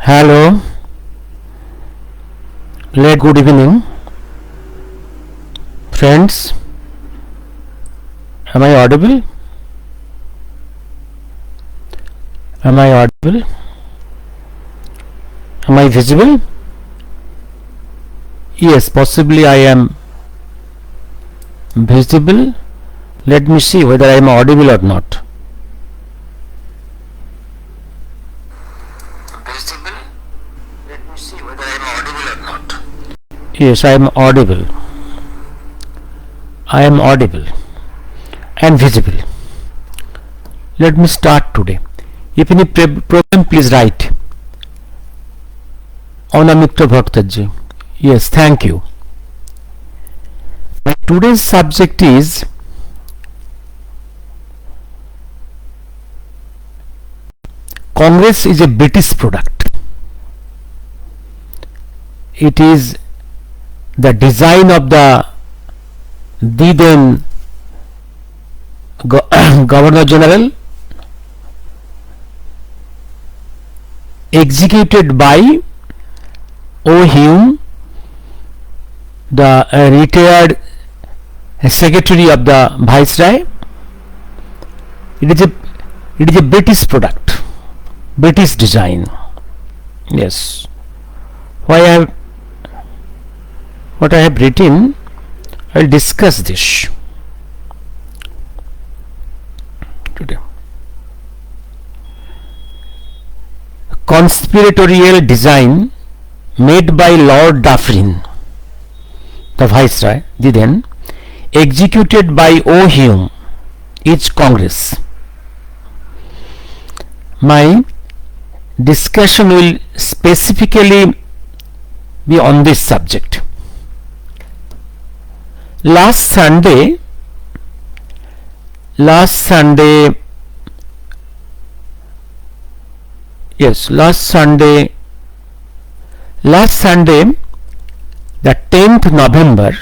Hello, late good evening, friends. Am I audible? Am I audible? Am I visible? Yes, possibly I am visible. Let me see whether I am audible or not. Visible? Let me see whether I am audible or not. Yes, I am audible. I am audible and visible. Let me start today. If any problem, please write. Anamitra Bhattaji. Yes, thank you. Today's subject is Congress is a British product. It is the design of the then Governor General, executed by O. Hume, the retired Secretary of the Viceroy. It is a British product, British design. Yes. What I have written, I will discuss this today. Conspiratorial design made by Lord Dufferin, the Viceroy, then executed by O. Hume, is Congress. My discussion will specifically be on this subject. Last Sunday, the 10th November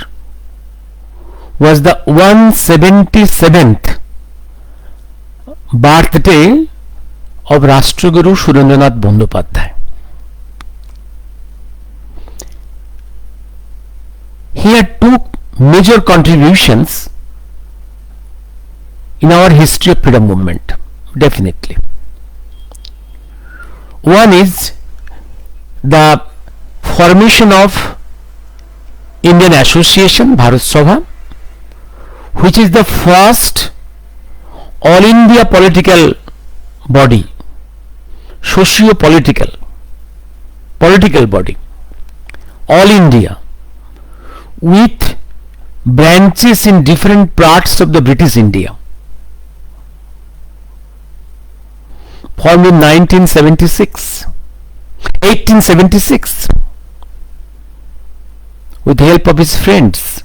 was the 177th birthday of Rashtraguru Surendranath Bandyopadhyay. He had two major contributions in our history of freedom movement, definitely. One is the formation of Indian Association, Bharat Sabha, which is the first all India political body, socio-political body, all India, with branches in different parts of the British India, formed in 1876 with the help of his friends.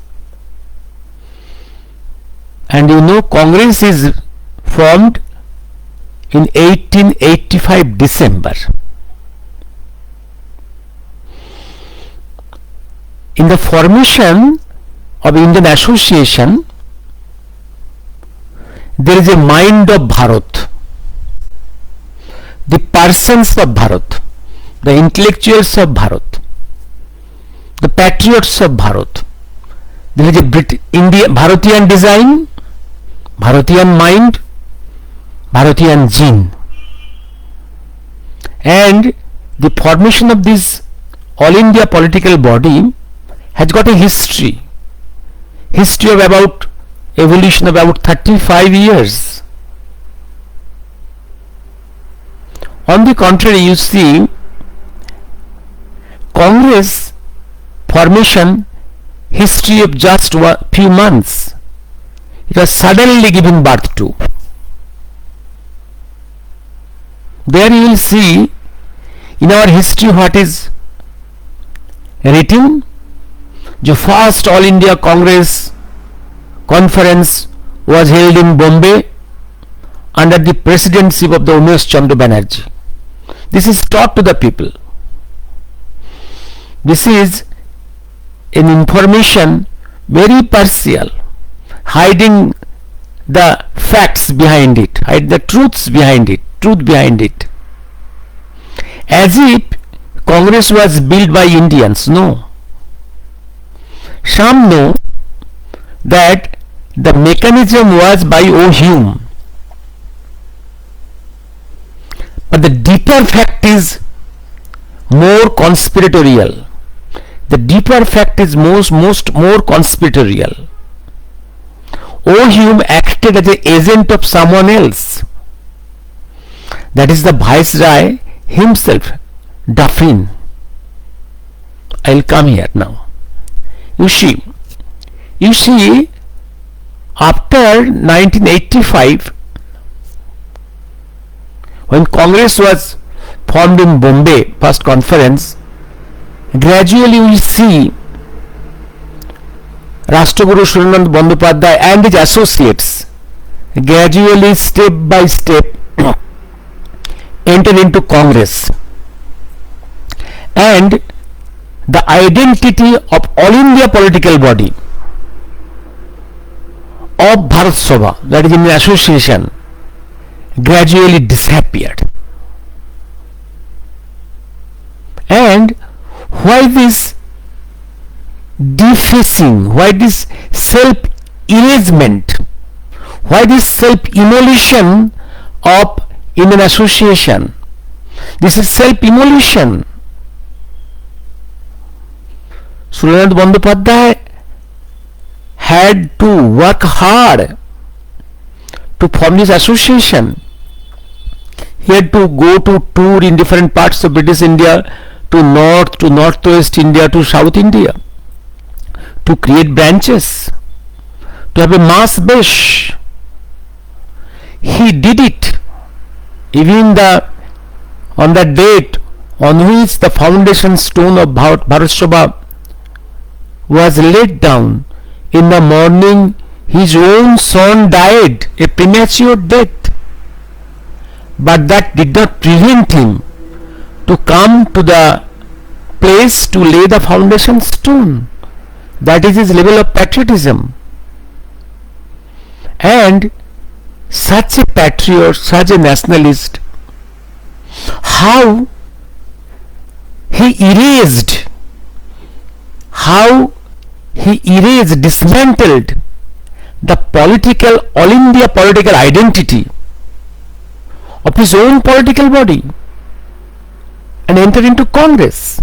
And you know, Congress is formed in 1885 December. In the formation of Indian Association, there is a mind of Bharat, the persons of Bharat, the intellectuals of Bharat, the patriots of Bharat. There is a Bharatian design, Bharatian mind, Bharatian gene, and the formation of this all India political body has got a history of about evolution of about 35 years. On the contrary, you see, Congress formation history of just few months. It was suddenly given birth to. There you will see in our history what is written. The first All India Congress conference was held in Bombay under the presidency of the Umesh Chandra Banerjee. This is taught to the people. This is an information very partial, hiding the facts behind it, hide the truth behind it, as if Congress was built by Indians. No. Some know that the mechanism was by Hume. But the deeper fact is more conspiratorial. The deeper fact is more conspiratorial. Hume acted as an agent of someone else. That is the Viceroy himself, Dauphin. I'll come here now. You see, after 1985, when Congress was formed in Bombay, first conference, gradually we see Rashtraguru Surendranath Bandyopadhyay and his associates gradually, step by step, enter into Congress, and the identity of All India political body of Bharat Sabha, that is Indian Association, gradually disappeared. And why this defacing, why this self-erasement, why this self-immolation of Indian Association? This is self-immolation. Surendranath Bandyopadhyay had to work hard to form this association. He had to go to tour in different parts of British India, to north, to northwest India, to south India, to create branches, to have a mass base. He did it. Even on the date on which the foundation stone of Bharat Sabha was laid down, in the morning his own son died a premature death. But that did not prevent him to come to the place to lay the foundation stone. That is his level of patriotism. And such a patriot, such a nationalist, how he dismantled the political, All India political identity of his own political body and entered into Congress.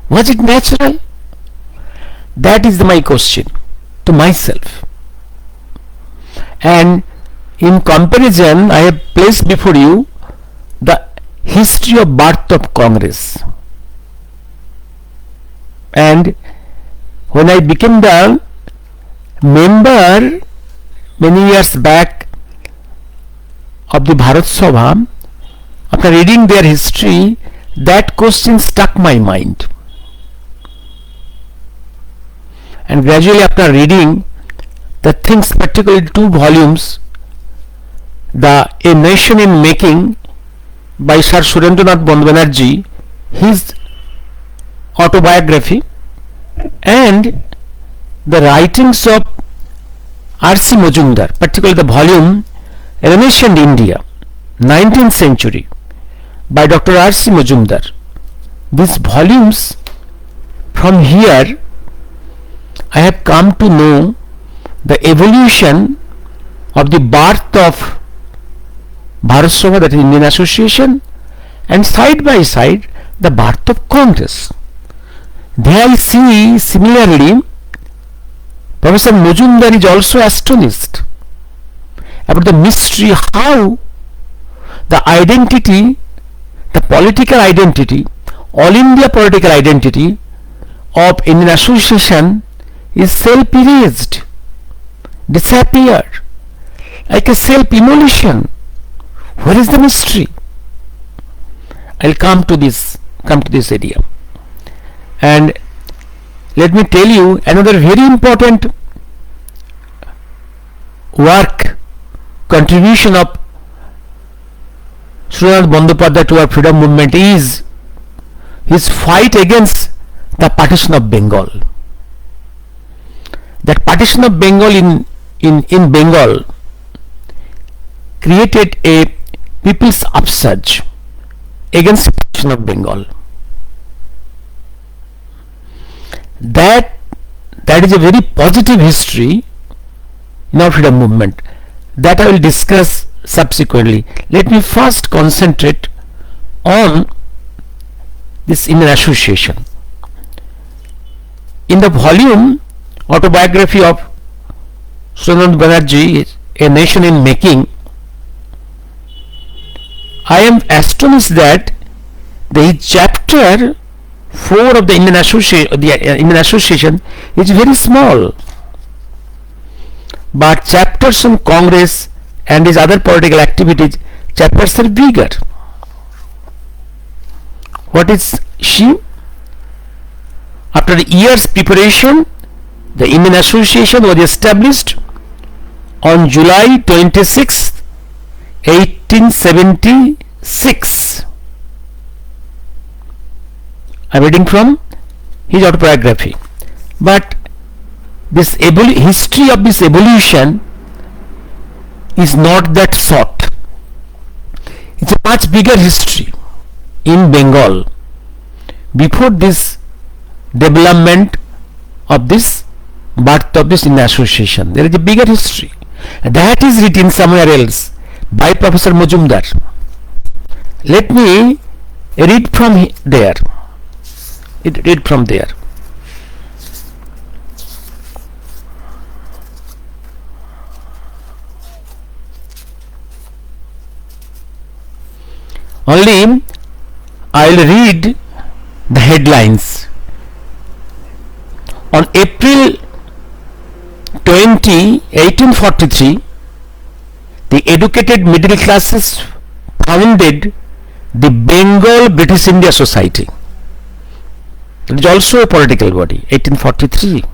Was it natural? That is my question to myself. And in comparison, I have placed before you the history of birth of Congress. And when I became the member many years back of the Bharat Sabha, after reading their history, that question struck my mind. And gradually, after reading the things, particularly 2 volumes, A Nation in Making by Sir Surendranath Bandyopadhyay, his autobiography, and the writings of R.C. Majumdar, particularly the volume Renaissance India, 19th century, by Dr. R.C. Majumdar. These volumes, from here, I have come to know the evolution of the birth of Bharat Sabha, that is Indian Association, and side by side the birth of Congress. There I see similarly Professor Majumdar is also astonished about the mystery how the identity, the political identity, All India political identity of Indian Association is self-erased, disappeared, like a self-immolation. Where is the mystery? I'll come to this area. And let me tell you another very important work, contribution of Surendranath Bandyopadhyay to our freedom movement is his fight against the partition of Bengal. That partition of Bengal in Bengal created a people's upsurge against the partition of Bengal. that is a very positive history in our freedom movement that I will discuss subsequently. Let me first concentrate on this Indian Association. In the volume Autobiography of Surendranath Banerjee, A Nation in Making, I am astonished that the chapter 4 of the Indian Association is very small, but chapters on Congress and his other political activities, chapters are bigger. What is she? After years preparation, the Indian Association was established on July 26, 1876. I am reading from his autobiography. But this history of this evolution is not that short. It's a much bigger history in Bengal before this development of this birth of this Indian Association. There is a bigger history. That is written somewhere else by Professor Majumdar. Let me read from there. Read from there. Only I will read the headlines. On April 20, 1843, the educated middle classes founded the Bengal British India Society. It is also a political body, 1843.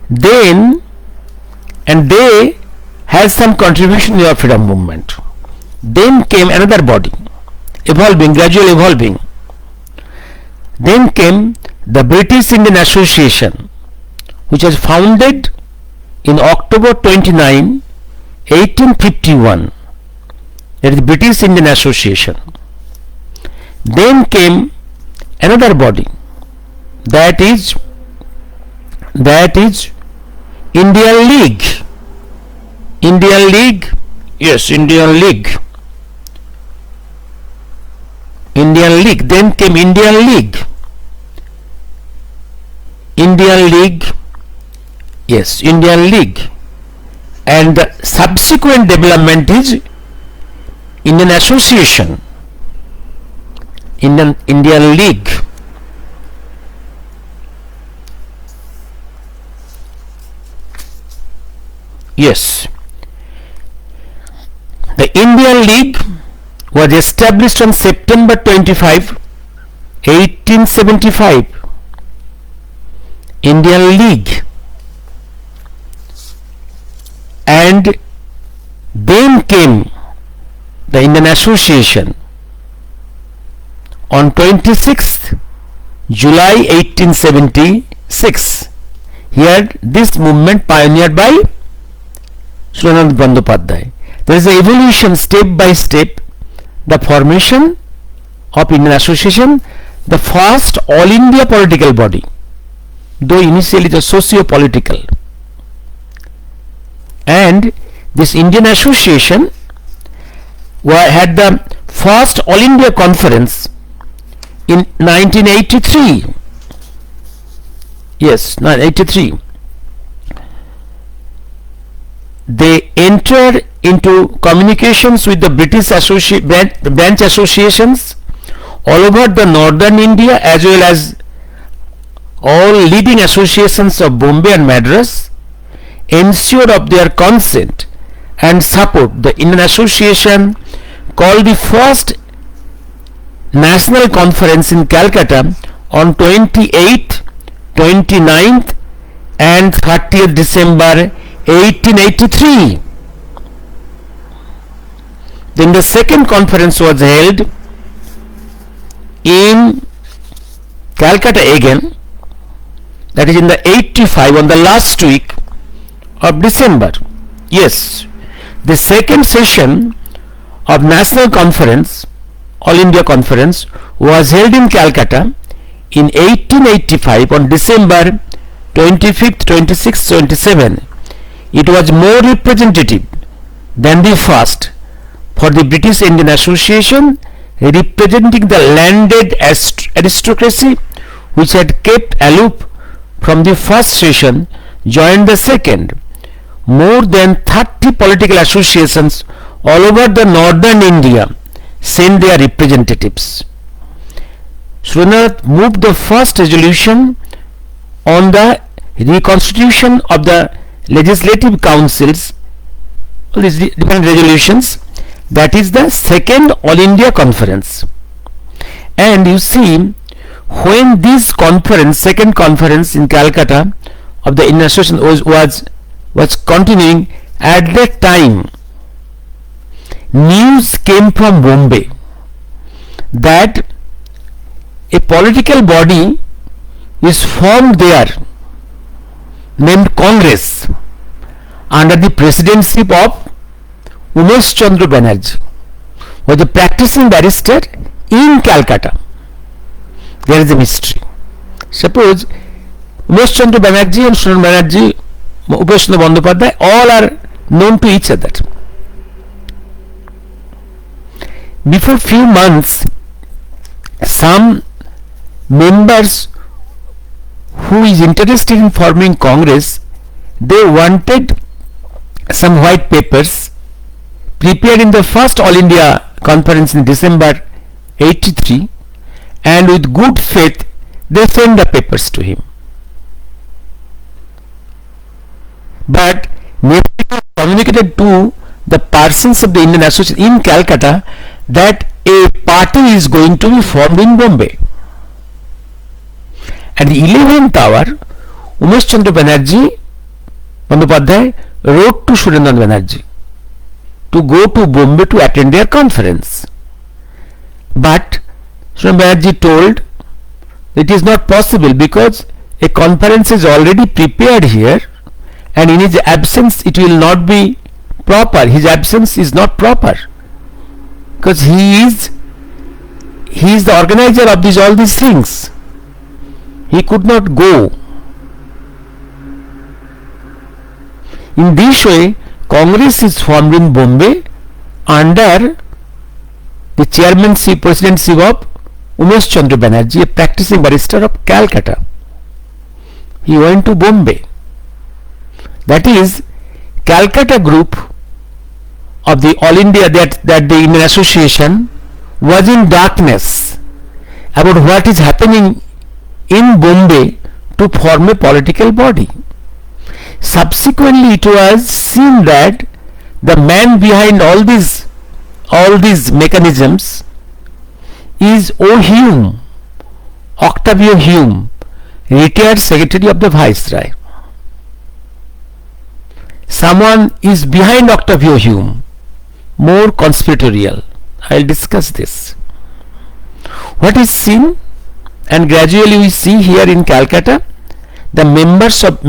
Then, and they had some contribution in the freedom movement. Then came another body, evolving, gradually evolving. Then came the British Indian Association, which was founded in October 29, 1851. That is the British Indian Association. Then came another body, that is Indian League. Indian League, yes, Indian League. Indian League. Then came Indian League. Indian League, yes, Indian League. And the subsequent development is Indian Association. Indian League. Yes. The Indian League was established on September 25, 1875. Indian League. And then came the Indian Association on 26th July 1876. Here this movement pioneered by Surendranath Bandyopadhyay. There is an evolution step by step, the formation of Indian Association, the first all India political body, though initially the socio-political. And this Indian Association had the first all India conference in 1983. Yes, 1983. They entered into communications with the British branch associations all over the northern India, as well as all leading associations of Bombay and Madras, ensured of their consent and support. The Indian Association called the first national conference in Calcutta on 28th, 29th and 30th December 1883. Then the second conference was held in Calcutta again, that is in the 85, on the last week of December. Yes, the second session of National Conference, All India Conference, was held in Calcutta in 1885 on December 25th, 26th, 27, it was more representative than the first for the British Indian Association, representing the landed aristocracy which had kept aloof from the first session, joined the second. More than 30 political associations all over the northern India sent their representatives. Surendranath moved the first resolution on the reconstitution of the legislative councils, all these different resolutions, that is the second All India Conference. And you see, when this conference, second conference in Calcutta of the Indian Association was continuing, at that time news came from Bombay that a political body is formed there named Congress under the presidency of Umesh Chandra Banerjee, was a practicing barrister in Calcutta. There is a mystery. Suppose Umesh Chandra Banerjee and Suren Banerjee, Upesh Chandra Bandyopadhyay, all are known to each other. Before few months, some members who is interested in forming Congress, they wanted some white papers prepared in the first All India Conference in December 83, and with good faith they sent the papers to him. But never communicated to the persons of the Indian Association in Calcutta that a party is going to be formed in Bombay. At the 11th hour, Umesh Chandra Bandyopadhyay wrote to Surendranath Banerjee to go to Bombay to attend their conference. But Surendranath Banerjee told it is not possible because a conference is already prepared here, and in his absence it will not be proper. His absence is not proper because he is the organizer of all these things. He could not go. In this way, Congress is formed in Bombay under the chairmanship, presidency of Umesh Chandra Banerjee, a practicing barrister of Calcutta. He went to Bombay. That is, Calcutta group of the All India, that the Indian Association was in darkness about what is happening in Bombay to form a political body. Subsequently, it was seen that the man behind all these mechanisms is Hume, Octavio Hume, retired Secretary of the Viceroy. Someone is behind Octavio Hume, more conspiratorial. I will discuss this. What is seen, and gradually we see here in Calcutta, the members and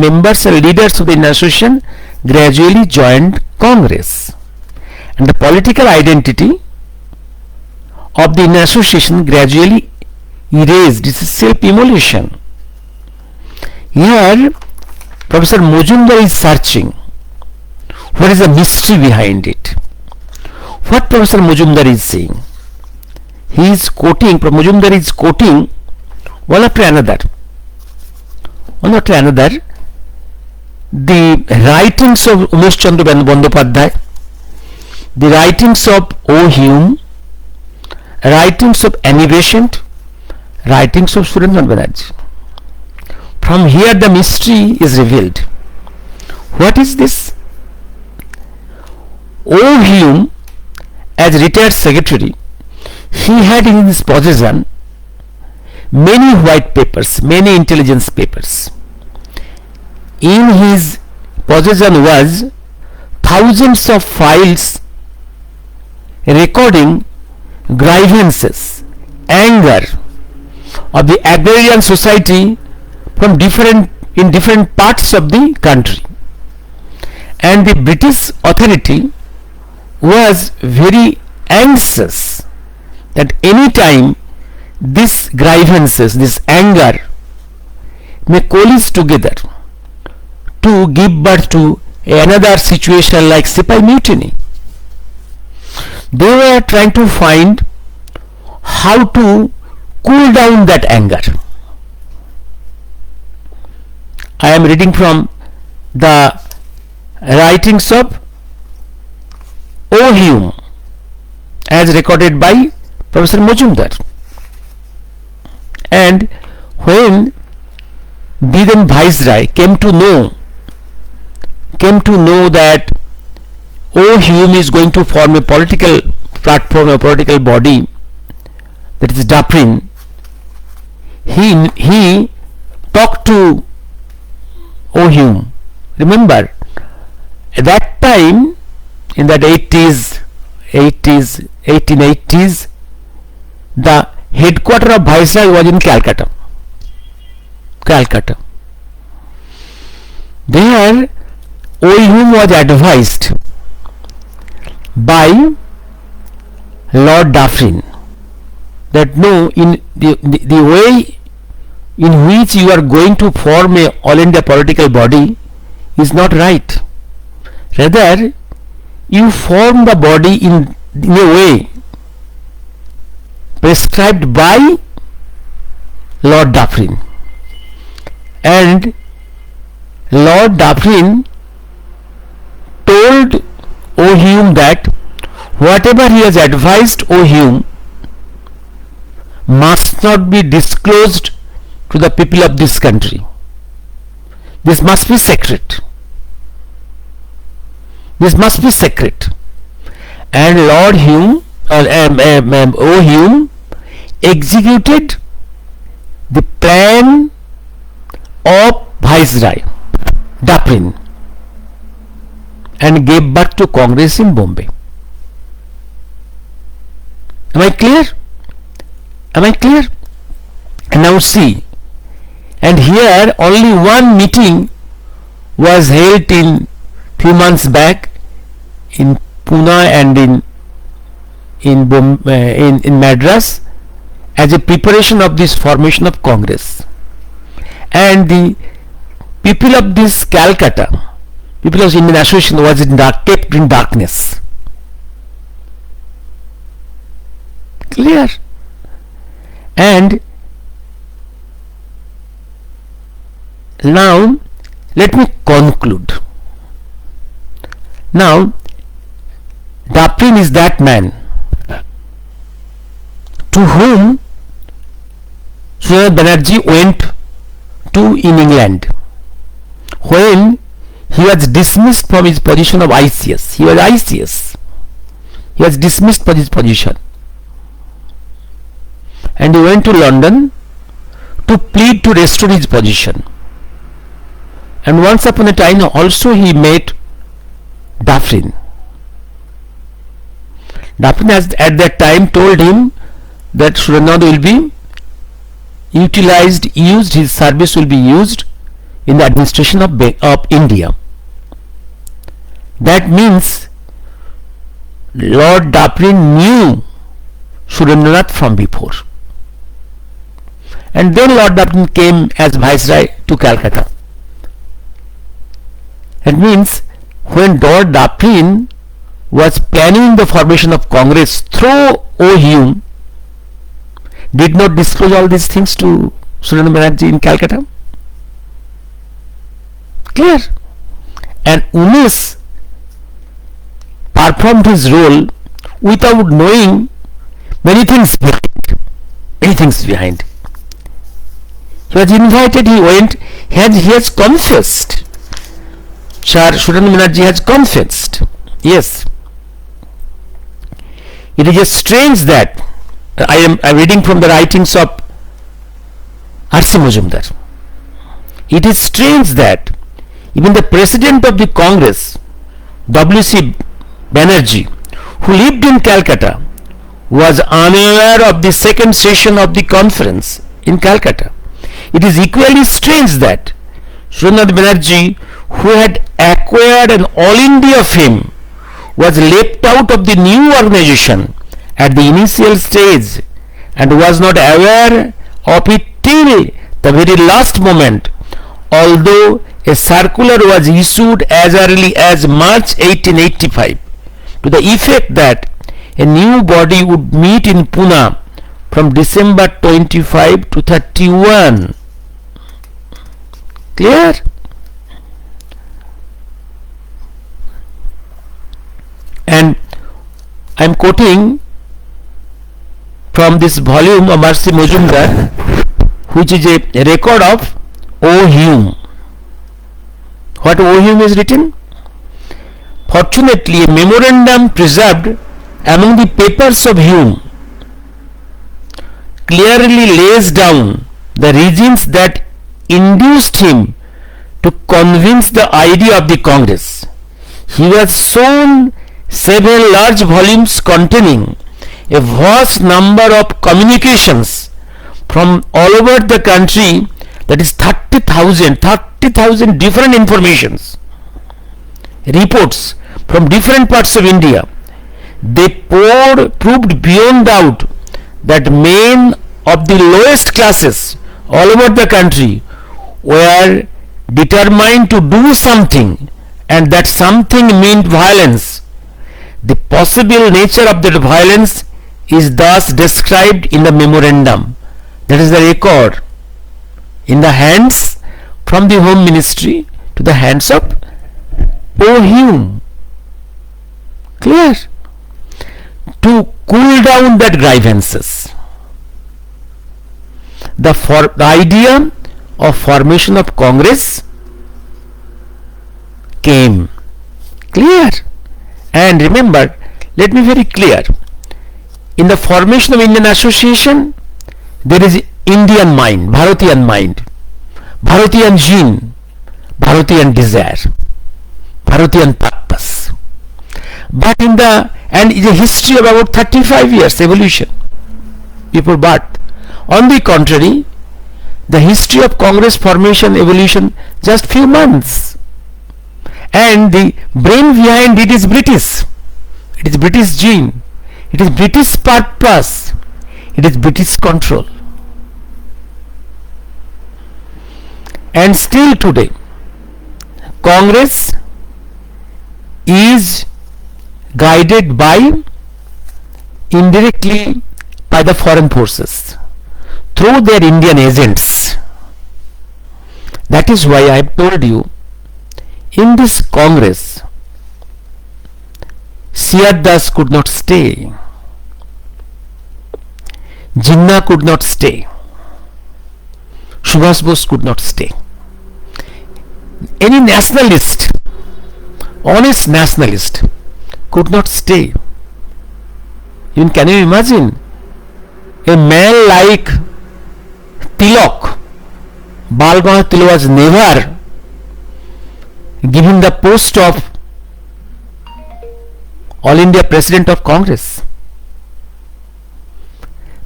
leaders of the Indian Association gradually joined Congress, and the political identity of the Indian Association gradually erased. This is self-immolation. Here Professor Majumdar is searching what is the mystery behind it. What Professor Majumdar is saying, he is quoting, Majumdar is quoting one after another, the writings of Umesh Chandra Bandyopadhyay, the writings of Hume, writings of Annie Besant, writings of Surendranath Banerjee. From here the mystery is revealed. What is this? Hume, as retired secretary, he had in his possession many white papers, many intelligence papers. In his possession was thousands of files recording grievances, anger of the agrarian society from different parts of the country, and the British authority was very anxious that any time these grievances, this anger may coalesce together to give birth to another situation like Sipai mutiny. They were trying to find how to cool down that anger. I am reading from the writings of O. Hume as recorded by Professor Majumdar. And when the then Viceroy came to know that O. Hume is going to form a political platform, a political body, that is Daprin, he talked to O. Hume. Remember, at that time, in that 1880s, the headquarters of Viceroy was in Calcutta. There, O. Hume was advised by Lord Dufferin that no, in the way in which you are going to form a all India political body is not right. Rather, you form the body in a way prescribed by Lord Dufferin. And Lord Dufferin told O. Hume that whatever he has advised O. Hume must not be disclosed to the people of this country. This must be secret. This must be secret. And Lord Hume, O. Hume, executed the plan of Viceroy Dufferin and gave birth to Congress in Bombay. Am I clear? Am I clear? And now see, and here only one meeting was held in few months back in Pune and in Madras as a preparation of this formation of Congress. And the people of this Calcutta, people of Indian Association was kept in darkness. Clear? And now let me conclude. Now Dufferin is that man to whom Surendra Banerjee went to in England when he was dismissed from his position of ICS. He was ICS. He was dismissed from his position. And he went to London to plead to restore his position. And once upon a time also he met Dufferin. Dufferin has at that time told him that Surendra will be used, his service will be used in the administration of India. That means Lord Dufferin knew Surendranath from before. And then Lord Dufferin came as Viceroy to Calcutta. That means when Lord Dufferin was planning the formation of Congress through O. Hume, did not disclose all these things to Surendra Banerjee in Calcutta. Clear? And Unis performed his role without knowing many things behind. Many things behind. He was invited, he went, he has confessed. Surendra Banerjee has confessed. Yes. It is just strange that I am reading from the writings of R.C. Majumdar. It is strange that even the president of the Congress, W.C. Banerjee, who lived in Calcutta, was unaware of the second session of the conference in Calcutta. It is equally strange that Surendra Banerjee, who had acquired an all India fame, was left out of the new organization at the initial stage and was not aware of it till the very last moment, although a circular was issued as early as March 1885 to the effect that a new body would meet in Pune from December 25 to 31. Clear? And I am quoting from this volume of Mercy Mojumdar, which is a record of O. Hume. What O. Hume is written? Fortunately, a memorandum preserved among the papers of Hume clearly lays down the reasons that induced him to convince the idea of the Congress. He was shown several large volumes containing a vast number of communications from all over the country, that is 30,000 different informations, reports from different parts of India. They proved beyond doubt that men of the lowest classes all over the country were determined to do something, and that something meant violence. The possible nature of that violence is thus described in the memorandum. That is the record in the hands from the Home Ministry to the hands of O. Hume. Clear? To cool down that grievances, the idea of formation of Congress came. Clear? And remember, let me be very clear, in the formation of Indian Association there is Indian mind, Bharatian gene, Bharatian desire, Bharatian purpose. But in the history of about 35 years evolution before birth. On the contrary, the history of Congress formation evolution just few months, and the brain behind it is British. It is British gene, it is British purpose, it is British control. And still today Congress is guided by indirectly by the foreign forces through their Indian agents. That is why I have told you, in this Congress C.R. Das could not stay, Jinnah could not stay, Subhash Bose could not stay. Any nationalist, honest nationalist, could not stay. Even can you imagine a man like Tilak? Bal Gangadhar Tilak was never given the post of All India President of Congress.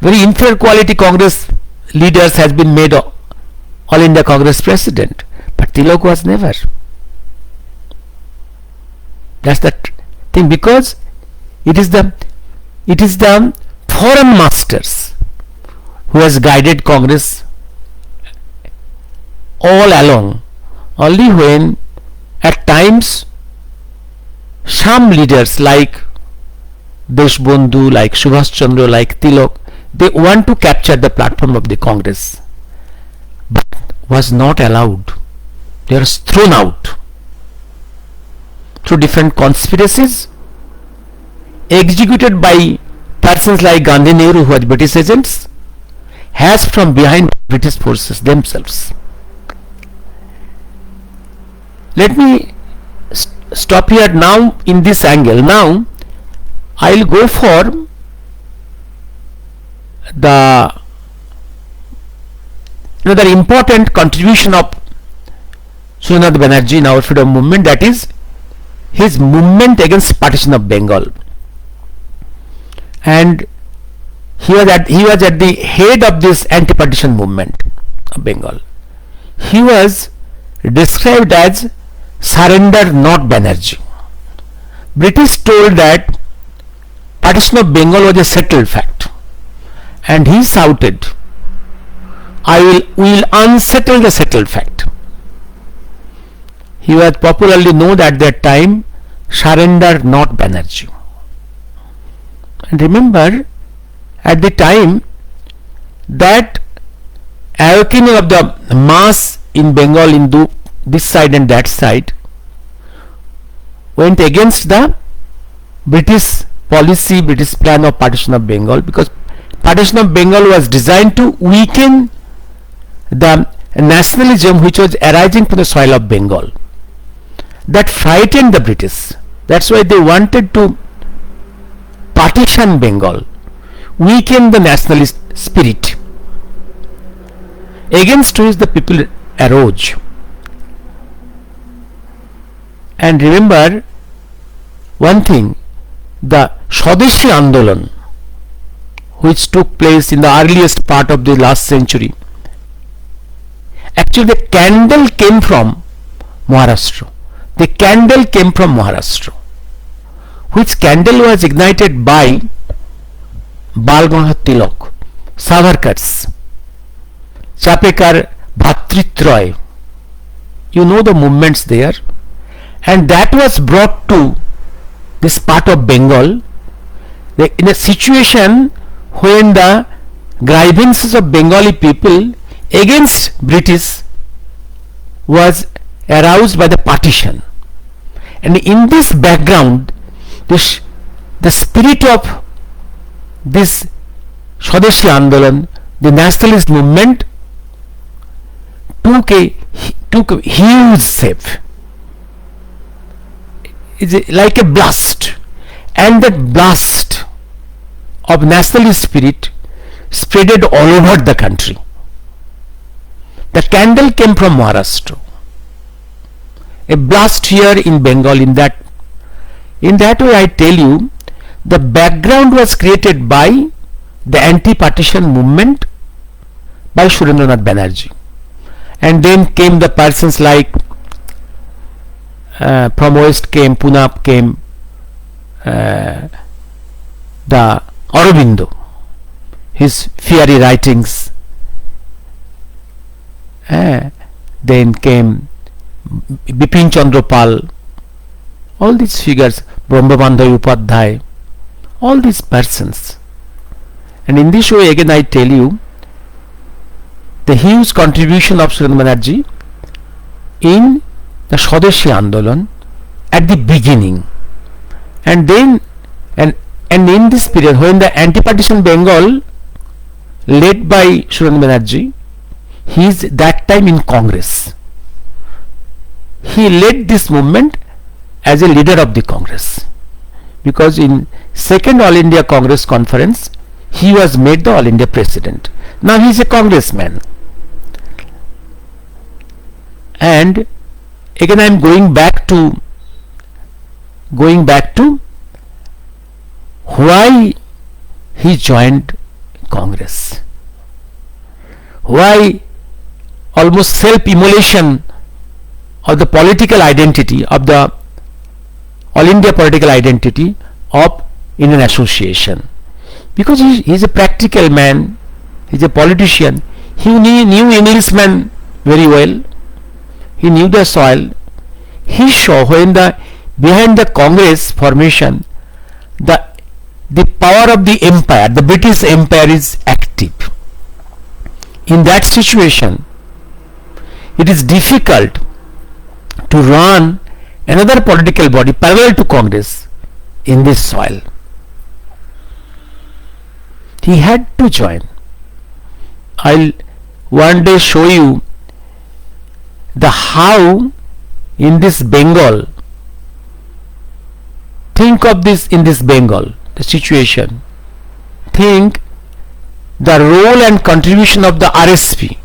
Very inferior quality Congress leaders has been made All India Congress President, but Tilak was never. That's the thing, because it is the foreign masters who has guided Congress all along. Only when at times some leaders like Deshbandhu, like Subhash Chandra, like Tilak, they want to capture the platform of the Congress, but was not allowed. They are thrown out through different conspiracies executed by persons like Gandhi, Nehru, who are British agents, has from behind British forces themselves. Let me stop here now in this angle. Now I will go for the another important contribution of Surendra Banerjee in our freedom movement, that is his movement against partition of Bengal. And he was at the head of this anti-partition movement of Bengal. He was described as surrender not Banerjee. British told that partition of Bengal was a settled fact, and he shouted, we will unsettle the settled fact. He was popularly known at that time, Surrender Not Banerjee. And remember, at the time, that awakening of the mass in Bengal, in this side and that side, went against the British policy, British plan of partition of Bengal, because partition of Bengal was designed to weaken the nationalism which was arising from the soil of Bengal. That frightened the British. That's why they wanted to partition Bengal, weaken the nationalist spirit, against which the people arose. And remember one thing, the Swadeshi Andolan, which took place in the earliest part of the last century, actually the candle came from Maharashtra. The candle came from Maharashtra, which candle was ignited by Bal Gangadhar Tilak, Savarkar's, Chapekar, Bhatritroy. You know the movements there, and that was brought to this part of Bengal in a situation when the grievances of Bengali people against British was aroused by the partition. And in this background, the spirit of this Swadeshi Andolan, the nationalist movement, took a huge shape. It's like a blast, and that blast of nationalist spirit spreaded all over the country. The candle came from Maharashtra. A blast here in Bengal. In that way, I tell you, the background was created by the anti-partition movement by Surendranath Banerjee, and then came the persons like from west came Punab, came the Aurobindo, his fiery writings, then came Bipin Chandra Pal, all these figures, Brahmabandha Upadhyay, all these persons. And in this way, again I tell you, the huge contribution of Surendranath Banerjee in the Swadeshi Andolan at the beginning, and then and in this period when the anti-partition Bengal led by Surendranath Banerjee, he is that time in Congress. He led this movement as a leader of the Congress, because in second All India Congress conference he was made the All India President. Now he is a congressman. And again I am going back to why he joined Congress, why almost self-immolation of the political identity of the All India political identity of Indian Association, because he is a practical man, he is a politician. He knew Englishman very well, he knew the soil. He saw when behind the Congress formation, the power of the empire, the British Empire, is active. In that situation, it is difficult to run another political body parallel to Congress in this soil. He had to join. I'll one day show you the how in this Bengal. Think of this in this Bengal, the situation. Think the role and contribution of the RSP,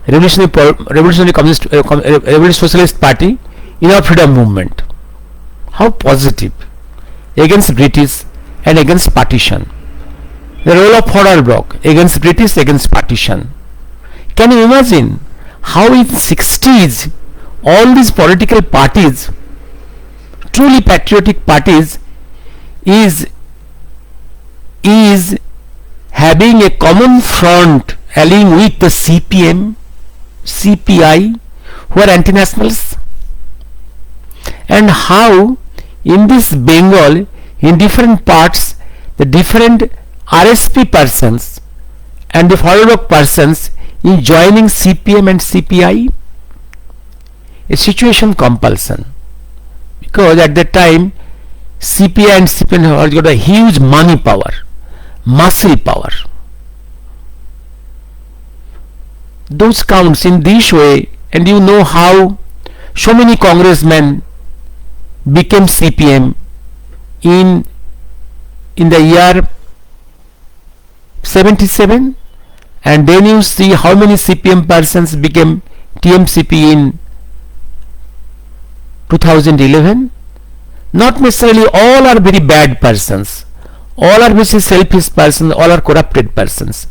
Revolutionary Communist Revolutionary Socialist Party, in our freedom movement. How positive against British and against partition. The role of Forward Bloc against British, against partition. Can you imagine how in 60s all these political parties, truly patriotic parties, is having a common front allying with the CPM, CPI, who are anti-nationals, and how in this Bengal, in different parts, the different RSP persons and the forward persons in joining CPM and CPI, a situation compulsion, because at that time CPI and CPM have got a huge money power, massive power. Those counts in this way, and you know how so many congressmen became CPM in the year 77, and then you see how many CPM persons became TMCP in 2011. Not necessarily all are very bad persons, all are very selfish persons, all are corrupted persons,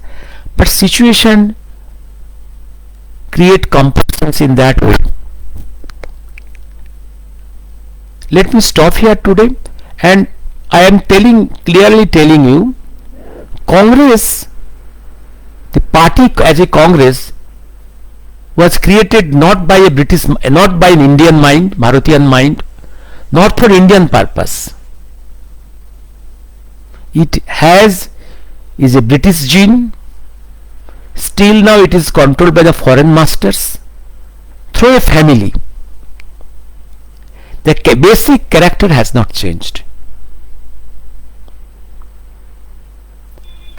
but situation create compulsions in that way. Let me stop here today, and I am clearly telling you, Congress, the party as a Congress, was created not by a British, not by an Indian mind, Bharatian mind, not for Indian purpose. It is a British gene. Still now it is controlled by the foreign masters through a family. The basic character has not changed.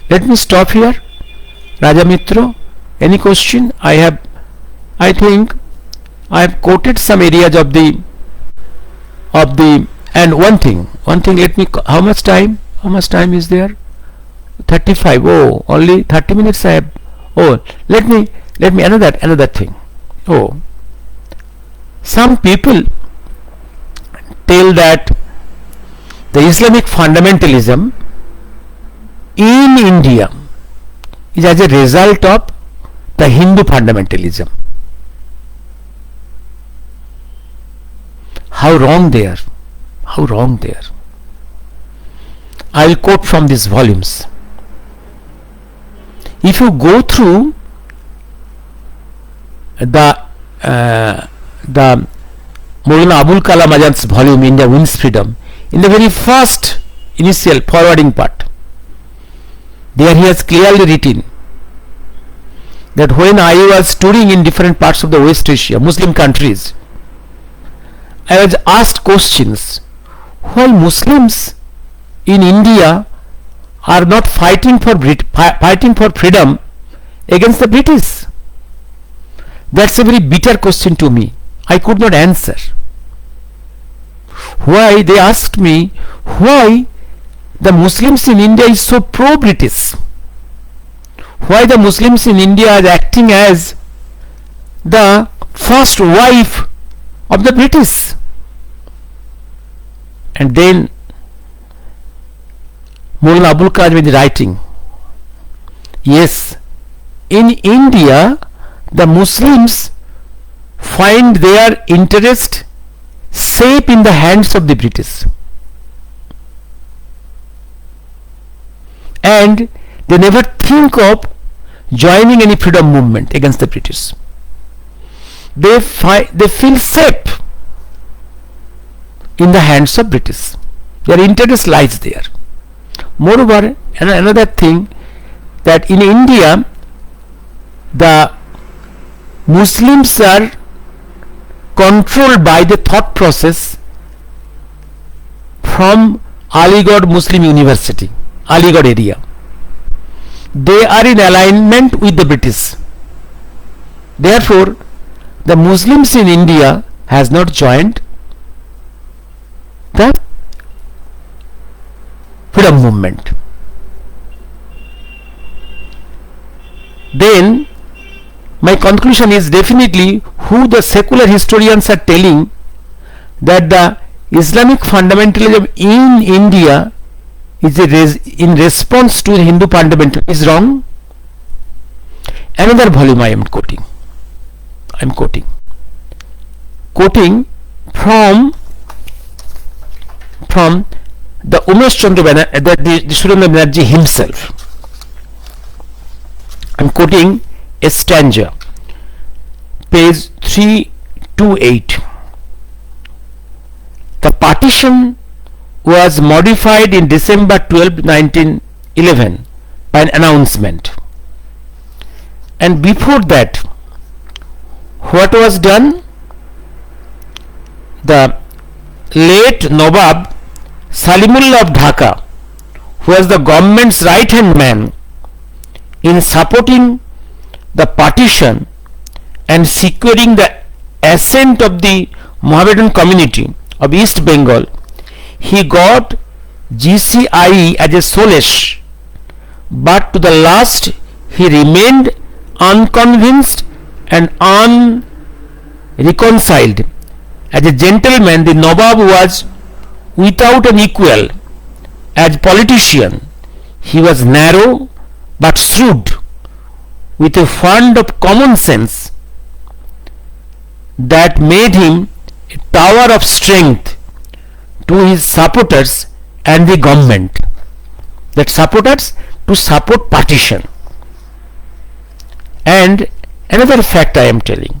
Let me stop here. Raja Mitro, any question? I think I have quoted some areas of the and one thing, let me, how much time is there? 35. Oh, only 30 minutes I have. Oh, let me another thing. Oh, some people tell that the Islamic fundamentalism in India is as a result of the Hindu fundamentalism. How wrong they are. How wrong they are. I will quote from these volumes. If you go through the Maulana Abul Kalam Azad's volume, India Wins Freedom, in the very first initial forwarding part, there he has clearly written that when I was touring in different parts of the West Asia, Muslim countries, I was asked questions, why Muslims in India are not fighting for freedom against the British? That's a very bitter question to me. I could not answer. Why? They asked me why the Muslims in India is so pro-British. Why the Muslims in India are acting as the first wife of the British. And then Maulana Abul Kalam is writing, yes, in India the Muslims find their interest safe in the hands of the British, and they never think of joining any freedom movement against the British. They feel safe in the hands of British. Their interest lies there. Moreover, another thing, that in India the Muslims are controlled by the thought process from Aligarh Muslim University, Aligarh area. They are in alignment with the British. Therefore, the Muslims in India has not joined the freedom movement. Then my conclusion is definitely who the secular historians are telling that the Islamic fundamentalism in India is in response to the Hindu fundamentalism is wrong. Another volume I am quoting. Quoting from the Umesh Chandra Banerjee, the Surendra Banerjee himself. I'm quoting a stanza, page 328. The partition was modified in December 12, 1911 by an announcement. And before that, what was done? The late Nawab Salimullah of Dhaka, who was the government's right hand man in supporting the partition and securing the assent of the Mohammedan community of East Bengal, he got GCIE as a solace, but to the last he remained unconvinced and unreconciled. As a gentleman, the Nawab was without an equal. As politician, he was narrow but shrewd, with a fund of common sense that made him a tower of strength to his supporters and the government, that supporters to support partition. And another fact I am telling,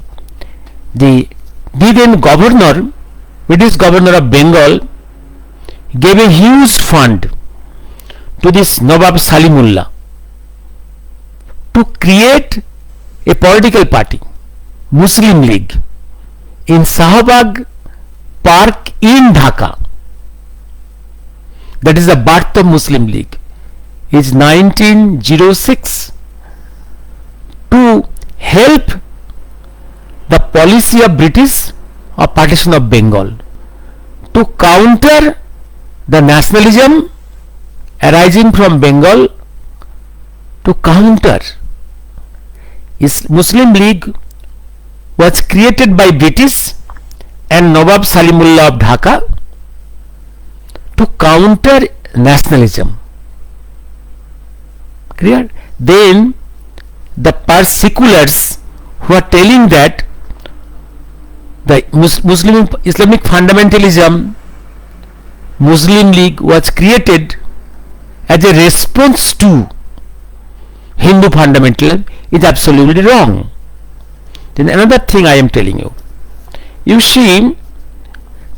the then governor, British governor of Bengal, gave a huge fund to this Nawab Salimullah to create a political party, Muslim League, in Shahbag Park in Dhaka. That is the birth of Muslim League. Is 1906, to help the policy of British of partition of Bengal, to counter the nationalism arising from Bengal, to counter. Muslim League was created by British and Nawab Salimullah of Dhaka to counter nationalism. Clear? Then the seculars who are telling that the Muslim Islamic fundamentalism, Muslim League was created as a response to Hindu fundamentalism, is absolutely wrong. Then another thing I am telling you, you see,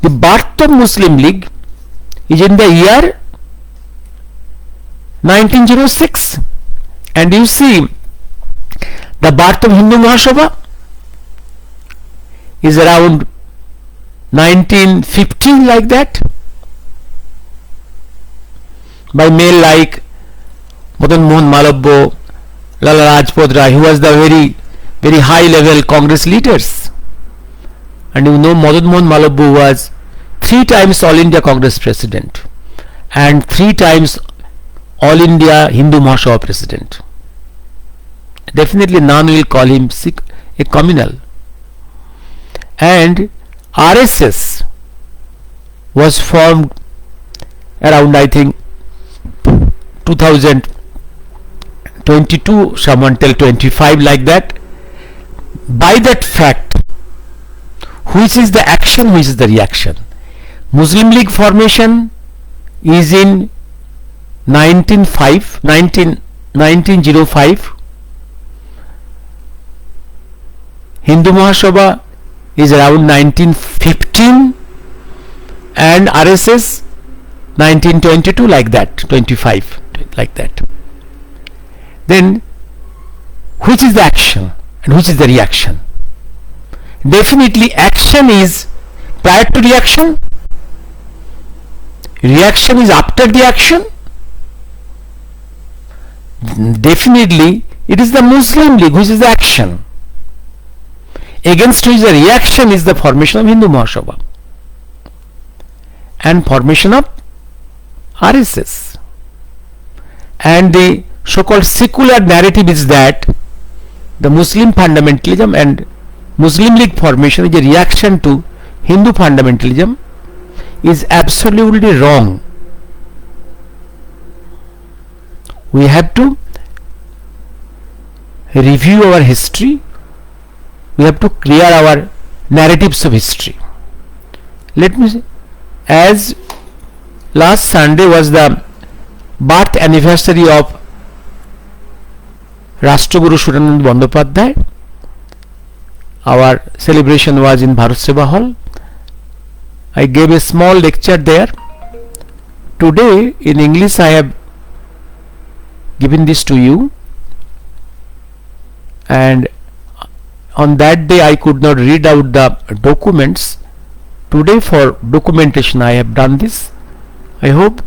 the birth of Muslim League is in the year 1906, and you see the birth of Hindu Mahasabha is around 1915, like that, by men like Madan Mohan Malabho, Lala Rajput Rai, who was the very high level Congress leaders. And you know, Madan Mohan Malabho was 3 times All India Congress president and 3 times All India Hindu Mahasabha president. Definitely none will call him a communal. And RSS was formed around, I think, 2022, someone tell 25, like that. By that fact, which is the action, which is the reaction? Muslim League formation is in 1905. Hindu Mahasabha is around 1915, and RSS 1922, like that, 25, like that. Then which is the action and which is the reaction? Definitely action is prior to reaction, reaction is after the action. Definitely it is the Muslim League which is the action, against which the reaction is the formation of Hindu Mahasabha and formation of RSS. And the so-called secular narrative is that the Muslim fundamentalism and Muslim League formation is a reaction to Hindu fundamentalism, is absolutely wrong. We have to review our history. We have to clear our narratives of history. Let me say, as last Sunday was the birth anniversary of Rashtraguru Suranand Bandyopadhyay. Our celebration was in Bharat Seva Hall. I gave a small lecture there. Today in English I have given this to you, and on that day I could not read out the documents. Today for documentation I have done this. I hope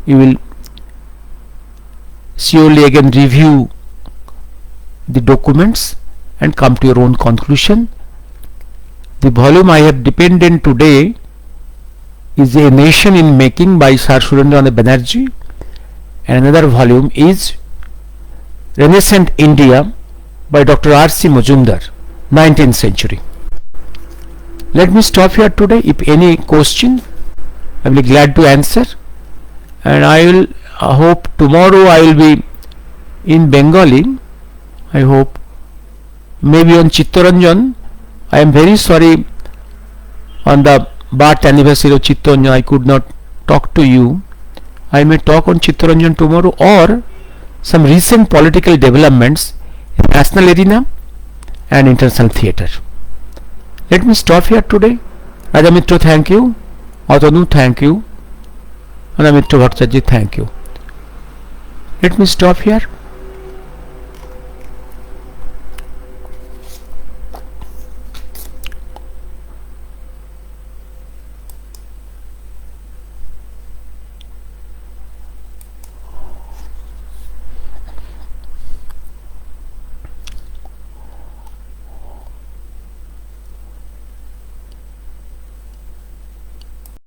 you will surely again review the documents and come to your own conclusion. The volume I have dependent today is A Nation in Making by Sir Surendranath Banerjee, and another volume is Renaissance India by Dr. R.C. Majumdar, 19th century. Let me stop here today. If any question, I will be glad to answer, and I will hope tomorrow I will be in Bengali. I hope maybe on Chittaranjan. I am very sorry, on the birth anniversary of Chittaranjan I could not talk to you. I may talk on Chittaranjan tomorrow, or some recent political developments in national arena and international theatre. Let me stop here today. Rajamitra, thank you. Atanu, thank you. Anamitra Bhattacharya, thank you. Let me stop here.